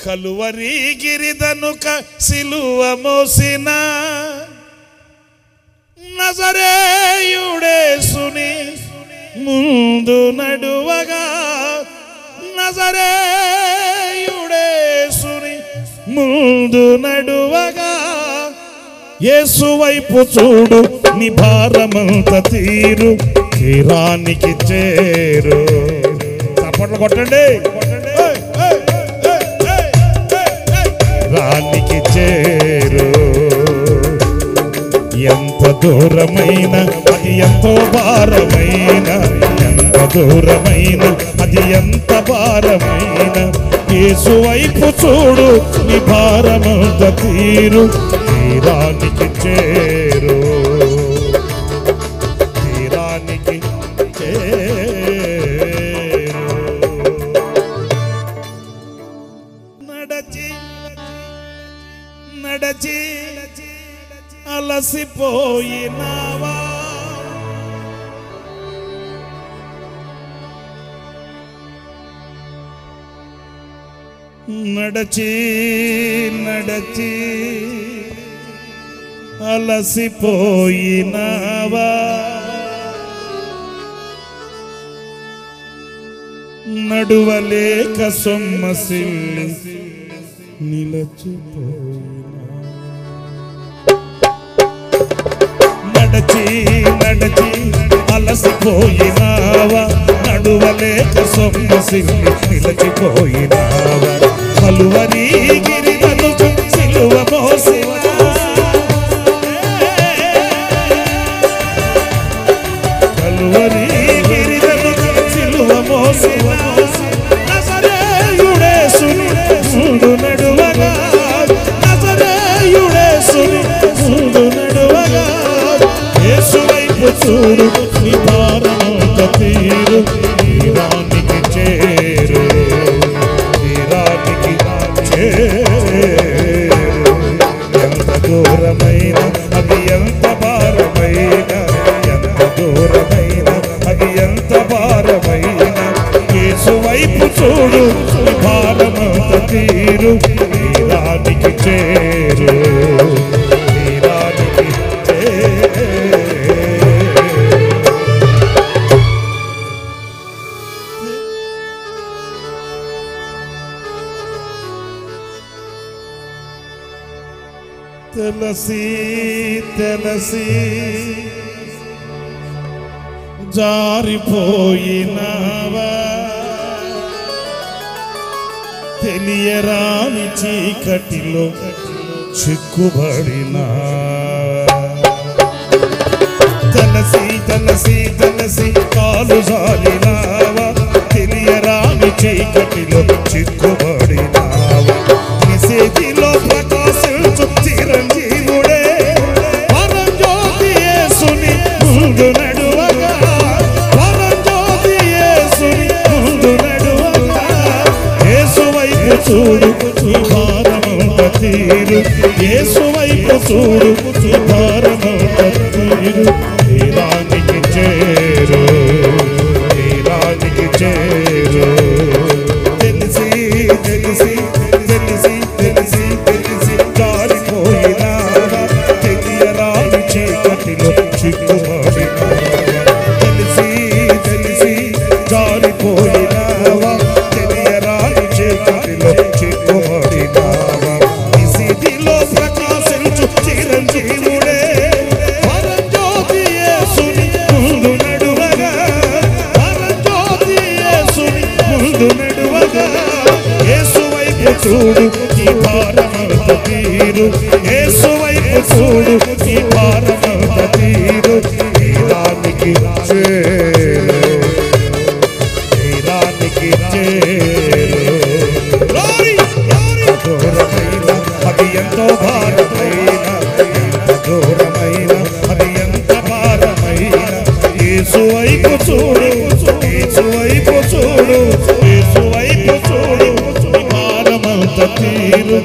కలువరి గిరిదనుక సిలువ మోసిన నజరేయుడేసుని ముందు నడువగా, నజరేయుడేసుని ముందు నడువగా, యేసు వైపు చూడు నీ భారమంత తీరు, తీరానికి చేరు. చప్పట్లు కొట్టండి. తీరానికి చేరు. ఎంత దూరమైన అది ఎంతో భారమైన, ఎంత దూరమైన అది ఎంత భారమైన, యేసు వైపు చూడు నీ భారమంత తీరు, తీరానికి చేరు. తీరానికి చేరు. నడచి నడచి అలసిపోయినావా, నడచి నడచి అలసిపోయినావా, నడువలేక సొమ్మసిల్లి నిలచిపోయినా. నడచి నడచి అలసిపోయినావా, నడువలేక సొమ్మసిల్లి నిలచిపోయినావా, కలువరి గిరిదనుక సిలువ మోసిన, కలువరి గిరిదనుక సిలువ మోసిన, నజరేయుడేసుని ముందు నడువగా, నజరేయుడేసుని ముందు నడువగా, యేసు వైపు చూడు నీ భారమంత తీరు, తీరానికి చేరు. తీరానికి చేరు. ఎంత దూరమైన అది ఎంత భారమైన, ఎంత దూరమైన అది ఎంత భారమైన, యేసు వైపు చూడు నీ భారమంత తీరు, తీరానికి చేరు. తీరానికి తెలసి తెలసి జారిపోయినావా, తెలియరాని చీకటిలో చిక్కుబడినా, తెలసి తెలసి తెలసి కాలు జారినావా, తెలియరాని చీకటిలో చిక్కుబడినావా, నిసేదిలో ప్రకాశించు చిరంజీవుడే, పరంజ్యోతి యేసుని ముందు నడువగా, పరంజ్యోతి యేసుని ముందు నడువగా, యేసు వైపు చూడు నీ భారమంత తీరు, యేసు వైపు చూడు నీ భారమంత తీరు, తీరానికి చేరు. తీరానికి చేరు. తెలిసి తెలిసి తెలిసి తెలిసి తెలిసి జారిపోయినావా, తెలియరాని చీకటిలో చిక్కుబడినావా, తెలిసి తెలిసి జారిపోయినావా, తెలియరాని చీకటిలో చిక్కుబడినావా, నిశిదిలో ప్రకాశించు చిరంజీవుడే, పరంజ్యోతి యేసుని ముందు నడువగా, పరంజ్యోతి యేసుని ముందు నడువగా, యేసు వైపు చూడు నీ భారమంత తీరు, యేసు వైపు చూడు నీ భారమంత తీరు, తీరానికి చేరు. తీరానికి చేరు. దూరమైన అది ఎంతో భారమైన, ఎంత దూరమైన అది ఎంత భారమైన, యేసు వైపు చూడు, యేసు వైపు చూడు, యేసు వైపు చూడు, భారమంత తీరు.